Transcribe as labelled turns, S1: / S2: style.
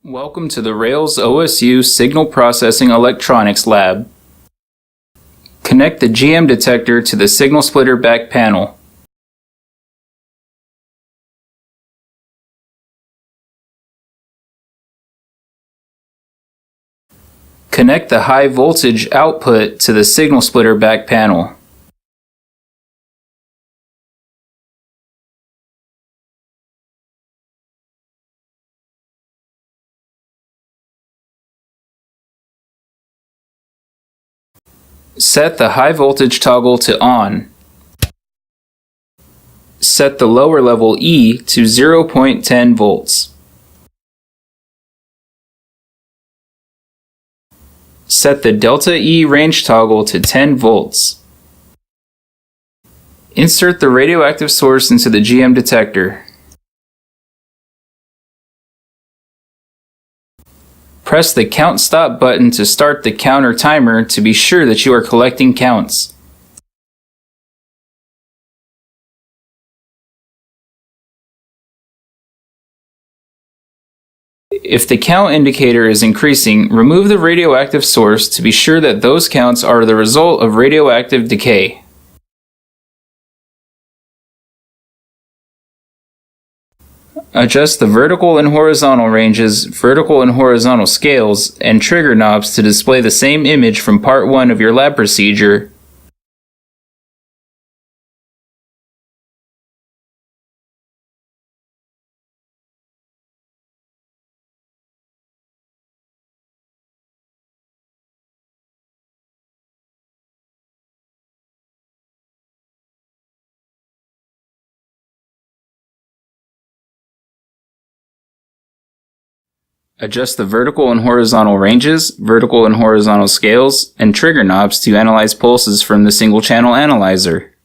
S1: Welcome to the Rails OSU Signal Processing Electronics Lab. Connect the GM detector to the signal splitter back panel. Connect the high voltage output to the signal splitter back panel. Set the high voltage toggle to on. Set the lower level E to 0.10 volts. Set the delta E range toggle to 10 volts. Insert the radioactive source into the GM detector. Press the Count Stop button to start the counter timer to be sure that you are collecting counts. If the count indicator is increasing, remove the radioactive source to be sure that those counts are the result of radioactive decay. Adjust the vertical and horizontal ranges, vertical and horizontal scales, and trigger knobs to display the same image from part 1 of your lab procedure. Adjust the vertical and horizontal ranges, vertical and horizontal scales, and trigger knobs to analyze pulses from the single channel analyzer.